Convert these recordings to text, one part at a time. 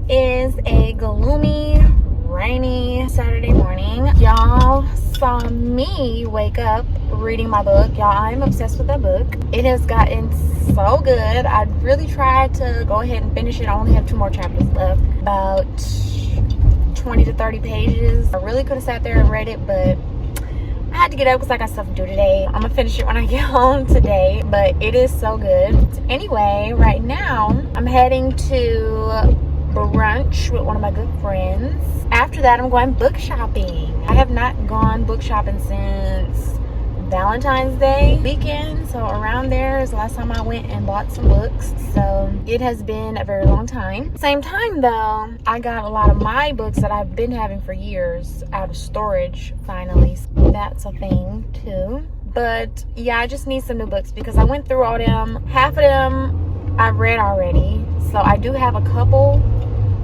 is a gloomy, rainy Saturday morning. Y'all saw me wake up reading my book. Y'all, I'm obsessed with that book. It has gotten so good. I really tried to go ahead and finish it. I only have 2 more chapters left. About 20 to 30 pages. I really could have sat there and read it, but I had to get up because I got stuff to do today. I'm gonna finish it when I get home today, but it is so good. Anyway, right now I'm heading to brunch with one of my good friends. After that, I'm going book shopping. I have not gone book shopping since Valentine's Day weekend, so around there is the last time I went and bought some books. So it has been a very long time. Same time though, I got a lot of my books that I've been having for years out of storage finally. So that's a thing too. But yeah, I just need some new books because I went through all them. Half of them I've read already, so I do have a couple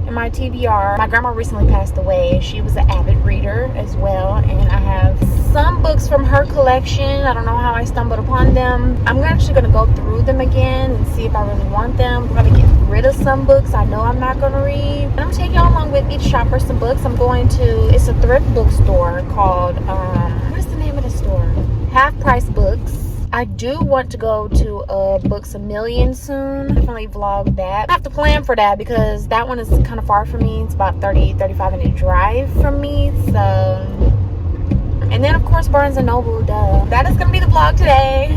in my TBR. My grandma recently passed away. She was an avid reader as well, and I have some books from her collection. I don't know how I stumbled upon them. I'm actually going to go through them again and see if I really want them. I'm going to get rid of some books I know I'm not going to read. And I'm going to take y'all along with me to shop for some books. I'm going to, it's a thrift bookstore called, what is the name of the store? Half Price Books. I do want to go to Books A Million soon. Definitely vlog that. I have to plan for that because that one is kind of far from me. It's about 35 minute drive from me. So, and then of course Barnes and Noble, duh. That is gonna be the vlog today.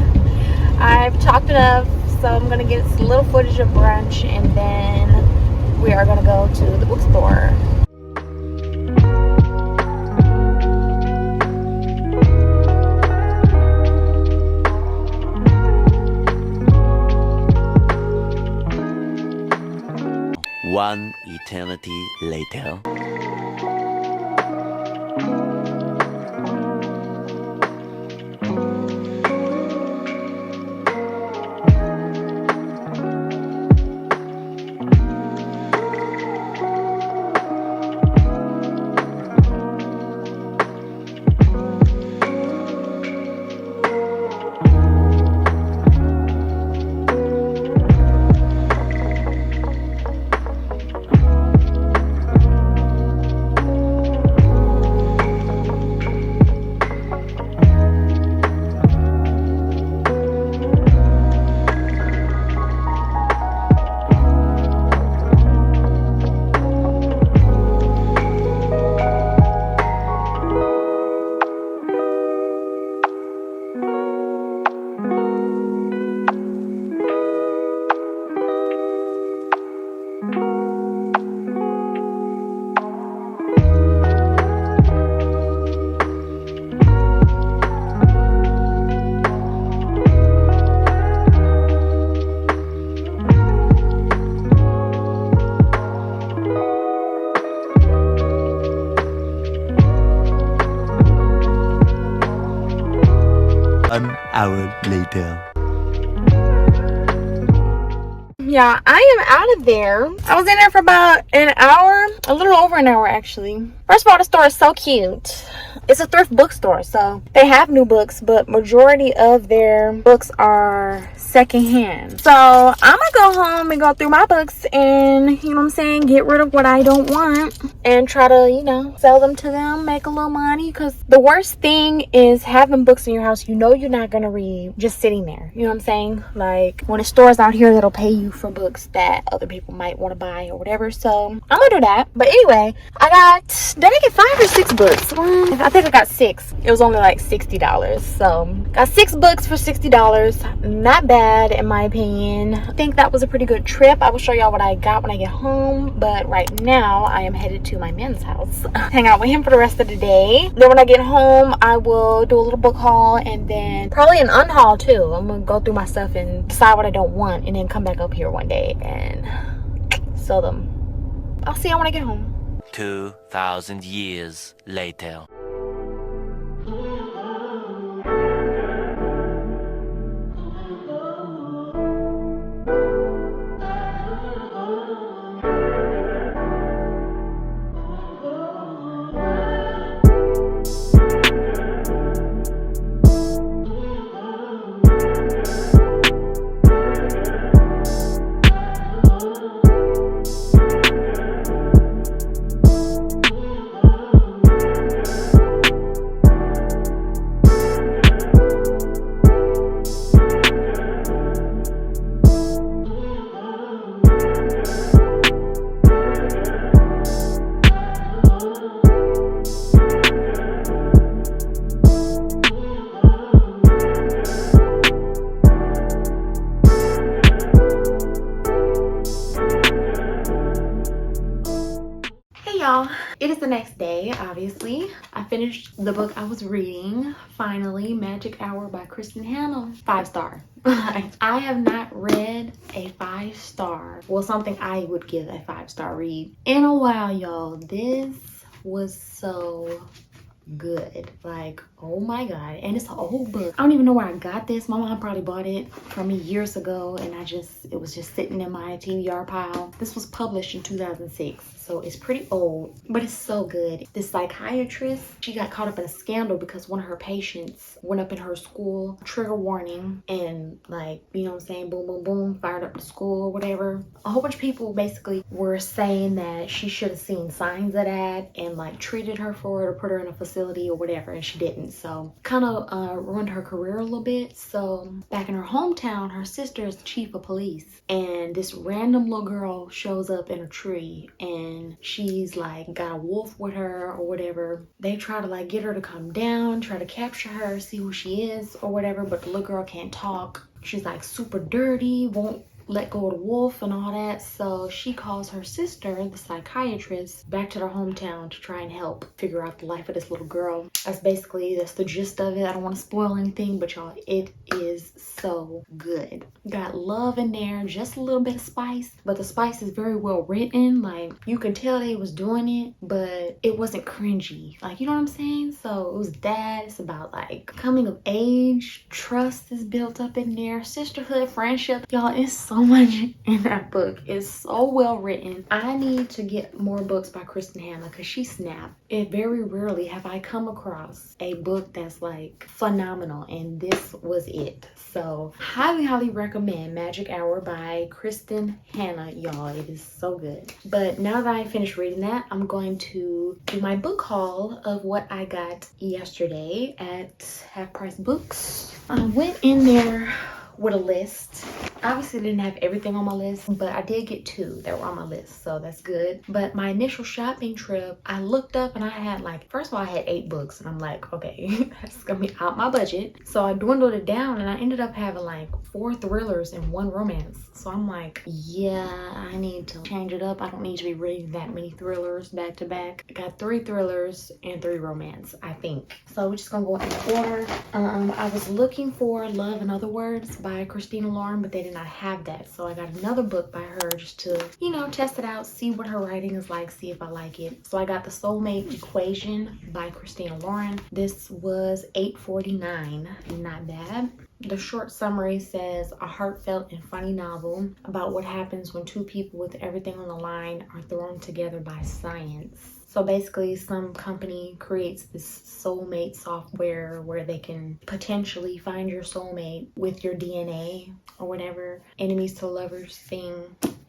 I've talked enough, so I'm gonna get a little footage of brunch and then we are gonna go to the bookstore. One eternity later. An hour later. Yeah, I am out of there. I was in there for about an hour, a little over an hour actually. First of all, the store is so cute. It's a thrift bookstore, so they have new books, but majority of their books are secondhand. So I'm gonna go home and go through my books and, you know what I'm saying, get rid of what I don't want and try to, you know, sell them to them, make a little money. Because the worst thing is having books in your house you know you're not gonna read just sitting there. You know what I'm saying? Like when the stores out here that'll pay you for books that other people might want to buy or whatever. So I'm gonna do that. But anyway, did I get 5 or 6 books? I think I got 6. It was only like $60. So got 6 books for $60. Not bad in my opinion. I think that was a pretty good trip. I will show y'all what I got when I get home. But right now I am headed to my man's house. Hang out with him for the rest of the day. Then when I get home, I will do a little book haul and then probably an unhaul too. I'm gonna go through my stuff and decide what I don't want and then come back up here one day and sell them. I'll see y'all when I get home. 2,000 years later. y'all, it is the next day. Obviously I finished the book I was reading finally, Magic Hour by Kristen Hannah. 5-star. I have not read a 5-star, well, something I would give a 5-star read in a while, y'all. This was so good, like, oh my god. And it's an old book. I don't even know where I got this. My mom probably bought it from me years ago, and it was just sitting in my TBR pile. This was published in 2006, so it's pretty old, but it's so good. This psychiatrist, she got caught up in a scandal because one of her patients went up in her school, trigger warning, and, like, you know what I'm saying, boom boom boom, fired up the school or whatever. A whole bunch of people basically were saying that she should have seen signs of that and, like, treated her for it or put her in a facility or whatever, and she didn't. So kind of ruined her career a little bit. So back in her hometown, her sister is the chief of police, and this random little girl shows up in a tree, and she's like got a wolf with her or whatever. They try to like get her to come down, try to capture her, see who she is or whatever, but the little girl can't talk. She's like super dirty, won't let go of the wolf and all that. So she calls her sister, the psychiatrist, back to their hometown to try and help figure out the life of this little girl. That's the gist of it. I don't want to spoil anything, but y'all, it is so good. Got love in there, just a little bit of spice, but the spice is very well written. Like, you can tell they was doing it, but it wasn't cringy, like, you know what I'm saying? So it was that. It's about like coming of age, trust is built up in there, sisterhood, friendship. Y'all, it's so much in that book. It's so well written. I need to get more books by Kristen Hannah because she snapped. It very rarely have I come across a book that's like phenomenal, and this was it. So highly recommend Magic Hour by Kristen Hannah, y'all. It is so good. But now that I finished reading that, I'm going to do my book haul of what I got yesterday at Half Price Books. I went in there with a list. Obviously didn't have everything on my list, but I did get 2 that were on my list, so that's good. But my initial shopping trip, I looked up and I had like, first of all, I had 8 books, and I'm like, okay, that's gonna be out my budget. So I dwindled it down, and I ended up having like 4 thrillers and 1 romance. So I'm like, yeah, I need to change it up. I don't need to be reading that many thrillers back to back. I got 3 thrillers and 3 romance, I think. So we're just gonna go in order. I was looking for Love in Other Words by Christina Lauren, but they did not have that. So I got another book by her just to, you know, test it out, see what her writing is like, see if I like it. So I got The Soulmate Equation by Christina Lauren. This was $8.49, not bad. The short summary says, a heartfelt and funny novel about what happens when 2 people with everything on the line are thrown together by science. So basically, some company creates this soulmate software where they can potentially find your soulmate with your DNA or whatever. Enemies to lovers thing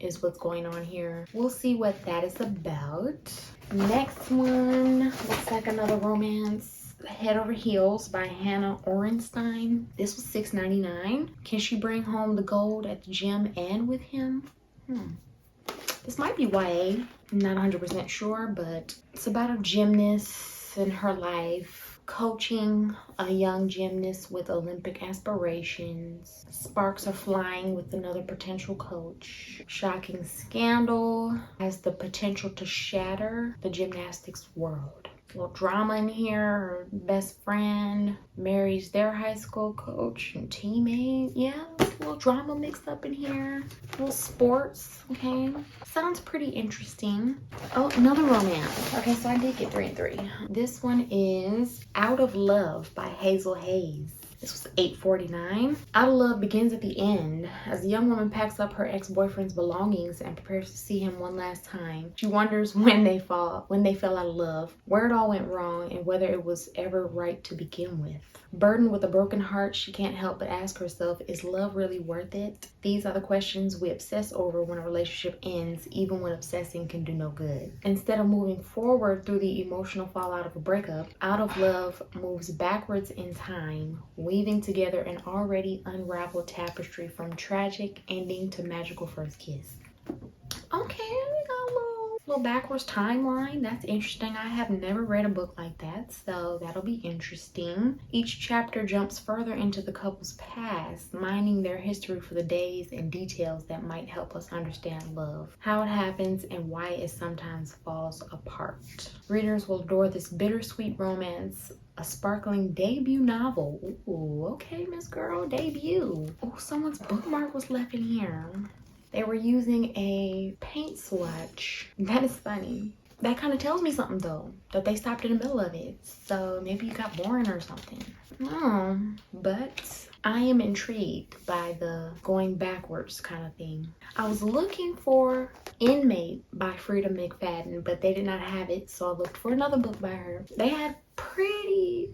is what's going on here. We'll see what that is about. Next one looks like another romance. Head Over Heels by Hannah Orenstein. This was $6.99. Can she bring home the gold at the gym and with him? This might be YA. I'm not 100% sure, but it's about a gymnast in her life coaching a young gymnast with Olympic aspirations. Sparks are flying with another potential coach. Shocking scandal has the potential to shatter the gymnastics world. A little drama in here. Her best friend marries their high school coach and teammate. Yeah, a little drama mixed up in here. A little sports, okay. Sounds pretty interesting. Oh, another romance. Okay, so I did get 3 and 3. This one is Out of Love by Hazel Hayes. This was $8.49. Out of Love begins at the end as the young woman packs up her ex-boyfriend's belongings and prepares to see him one last time. She wonders when they fell out of love, where it all went wrong, and whether it was ever right to begin with. Burdened with a broken heart, she can't help but ask herself, is love really worth it? These are the questions we obsess over when a relationship ends, even when obsessing can do no good. Instead of moving forward through the emotional fallout of a breakup, Out of Love moves backwards in time, weaving together an already unraveled tapestry from tragic ending to magical first kiss. Okay, we got a little Little backwards timeline. That's interesting. I have never read a book like that, so that'll be interesting. Each chapter jumps further into the couple's past, mining their history for the days and details that might help us understand love, how it happens, and why it sometimes falls apart. Readers will adore this bittersweet romance, a sparkling debut novel. Ooh, okay, Miss Girl, debut. Oh, someone's bookmark was left in here. They were using a paint swatch. That is funny. That kind of tells me something though, that they stopped in the middle of it. So maybe you got boring or something. No, but I am intrigued by the going backwards kind of thing. I was looking for Inmate by Frida McFadden, but they did not have it. So I looked for another book by her. They had pretty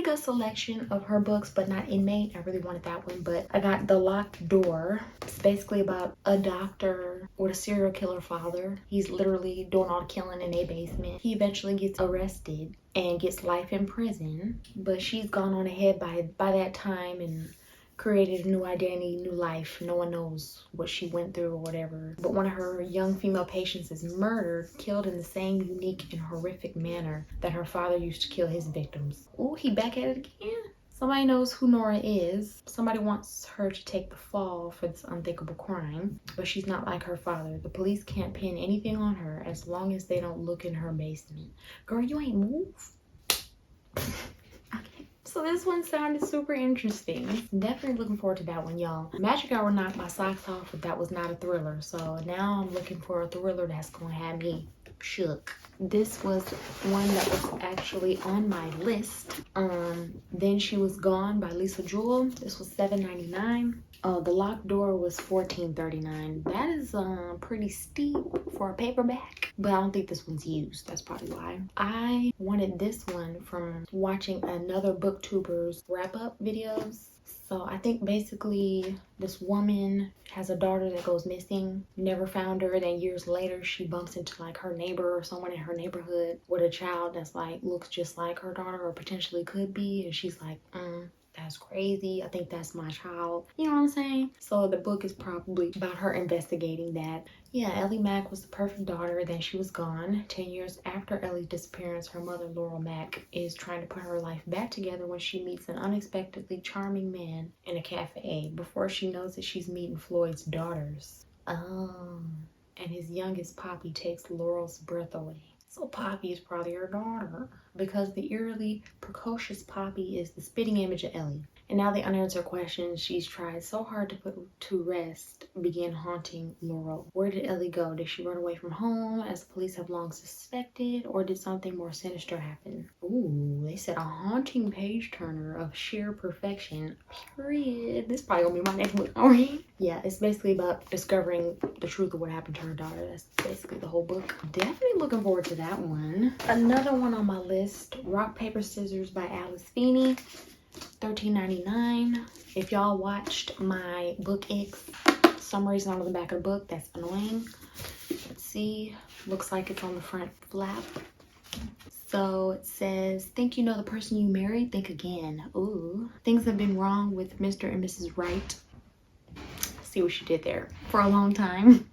good selection of her books, but not Inmate. I really wanted that one, but I got The Locked Door. It's basically about a doctor with a serial killer father. He's literally doing all the killing in a basement. He eventually gets arrested and gets life in prison, but she's gone on ahead by that time and created a new identity, new life. No one knows what she went through or whatever. But one of her young female patients is murdered, killed in the same unique and horrific manner that her father used to kill his victims. Ooh, he back at it again? Somebody knows who Nora is. Somebody wants her to take the fall for this unthinkable crime, but she's not like her father. The police can't pin anything on her as long as they don't look in her basement. Girl, you ain't move. So this one sounded super interesting. Definitely looking forward to that one, y'all. Magic Hour knocked my socks off, but that was not a thriller. So now I'm looking for a thriller that's gonna have me shook. This was one that was actually on my list. Then She Was Gone by Lisa Jewell. This was $7.99. The Locked Door was $14.39. That is pretty steep for a paperback, but I don't think this one's used. That's probably why. I wanted this one from watching another booktuber's wrap-up videos. So I think basically this woman has a daughter that goes missing, never found her. Then years later, she bumps into like her neighbor or someone in her neighborhood with a child that's like looks just like her daughter or potentially could be. And she's like, that's crazy. I think that's my child. You know what I'm saying? So the book is probably about her investigating that. Yeah, Ellie Mack was the perfect daughter. Then she was gone. 10 years after Ellie's disappearance, her mother, Laurel Mack, is trying to put her life back together when she meets an unexpectedly charming man in a cafe before she knows that she's meeting Floyd's daughters. And his youngest, Poppy, takes Laurel's breath away. So Poppy is probably her daughter, because the eerily precocious Poppy is the spitting image of Ellie. And now the unanswered questions she's tried so hard to put to rest begin haunting Laurel. Where did Ellie go? Did she run away from home, as the police have long suspected, or did something more sinister happen? Ooh, they said a haunting page-turner of sheer perfection, period. This probably gonna be my next book, alright? Yeah, it's basically about discovering the truth of what happened to her daughter. That's basically the whole book. Definitely looking forward to that one. Another one on my list, Rock, Paper, Scissors by Alice Feeney. $13.99. If y'all watched my book X summaries on the back of the book, that's annoying. Let's see. Looks like it's on the front flap. So it says, think you know the person you married? Think again. Ooh. Things have been wrong with Mr. and Mrs. Wright. See what she did there. For a long time.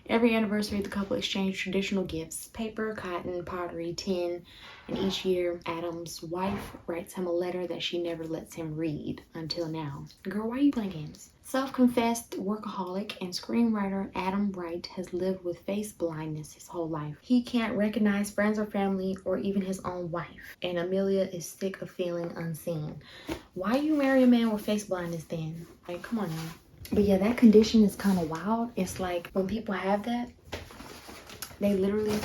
Every anniversary, the couple exchanged traditional gifts: paper, cotton, pottery, tin, and each year, Adam's wife writes him a letter that she never lets him read until now. Girl, why are you playing games? Self-confessed workaholic and screenwriter Adam Wright has lived with face blindness his whole life. He can't recognize friends or family or even his own wife. And Amelia is sick of feeling unseen. Why you marry a man with face blindness then? Like, come on now. But yeah, that condition is kind of wild. It's like when people have that, they literally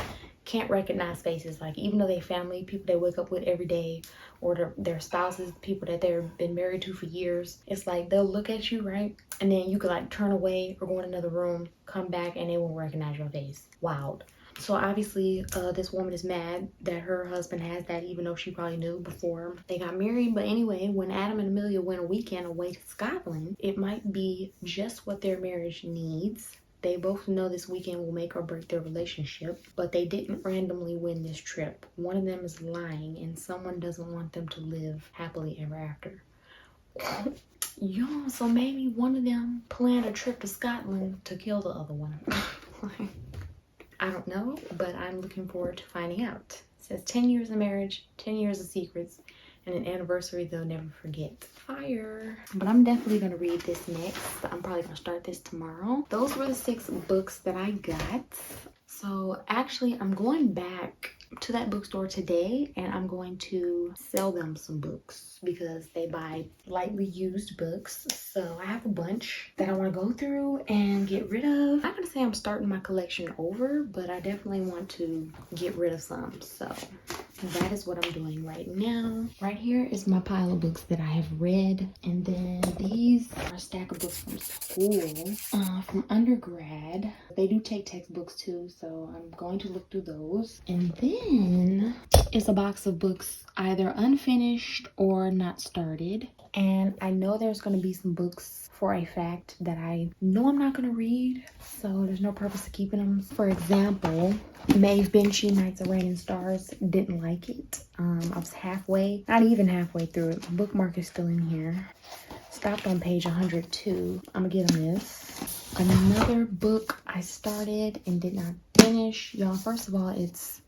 can't recognize faces. Like even though they family, people they wake up with every day, or their spouses, people that they've been married to for years, it's like they'll look at you, right? And then you could like turn away or go in another room, come back, and they won't recognize your face. Wild. So obviously this woman is mad that her husband has that, even though she probably knew before they got married. But anyway, when Adam and Amelia went a weekend away to Scotland, it might be just what their marriage needs. They both know this weekend will make or break their relationship, but they didn't randomly win this trip. One of them is lying, and someone doesn't want them to live happily ever after. Yo, so maybe one of them planned a trip to Scotland to kill the other one. I don't know, but I'm looking forward to finding out. It says 10 years of marriage, 10 years of secrets, and an anniversary they'll never forget. Fire. But I'm definitely gonna read this next. I'm probably gonna start this tomorrow. Those were the 6 books that I got. So actually I'm going back to that bookstore today and I'm going to sell them some books because they buy lightly used books. So I have a bunch that I want to go through and get rid of. I'm not gonna say I'm starting my collection over, but I definitely want to get rid of some. So that is what I'm doing right now. Right here is my pile of books that I have read. And then these are a stack of books from school, from undergrad. They do take textbooks too, so I'm going to look through those. And then it's a box of books either unfinished or not started. And I know there's going to be some books for a fact that I know I'm not going to read, so there's no purpose to keeping them. For example, Maeve Binchy, Nights of Rain and Stars, didn't like it. I was halfway, not even halfway through it. My bookmark is still in here. Stopped on page 102. I'm gonna give them this. Another book I started and did not finish. Y'all, first of all, it's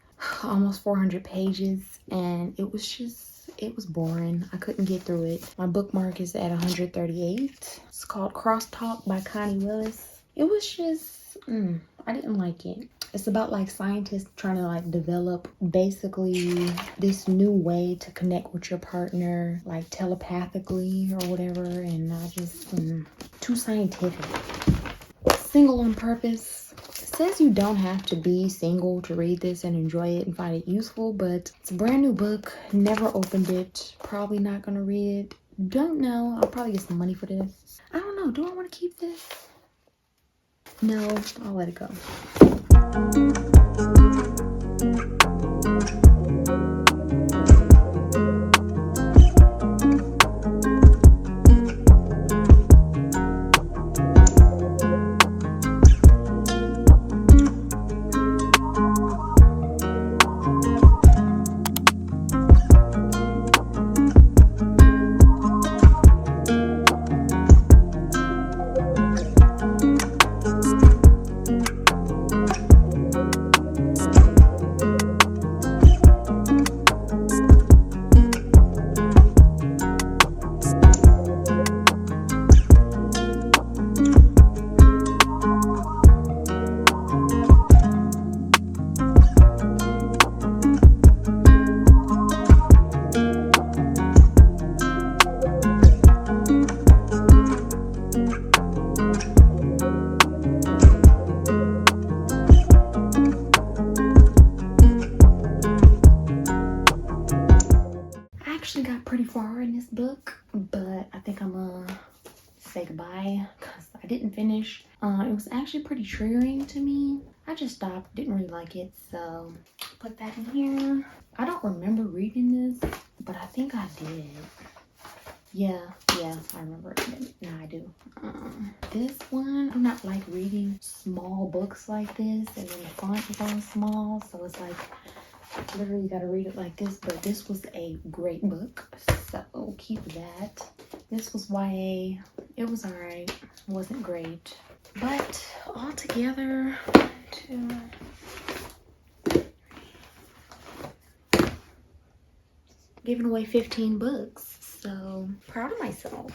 almost 400 pages and it was boring. I couldn't get through it. My bookmark is at 138. It's called Crosstalk by Connie Willis. It was just, I didn't like it. It's about like scientists trying to like develop basically this new way to connect with your partner, like telepathically or whatever. And I just, too scientific. Single on Purpose. It says you don't have to be single to read this and enjoy it and find it useful, but it's a brand new book. Never opened it. Probably not gonna read it. Don't know. I'll probably get some money for this. I don't know. Do I want to keep this? No, I'll let it go. Pretty far in this book, but I think I'm gonna say goodbye because I didn't finish. It was actually pretty triggering to me. I just stopped, didn't really like it, so put that in here. I don't remember reading this, but I think I did. Yeah, I remember it. No, I do. This one, I'm not like reading small books like this, and then the font is all small, so it's like literally gotta read it like this. But this was a great book, so keep that. This was YA. It was alright. Wasn't great, but altogether, giving away 15 books, so proud of myself.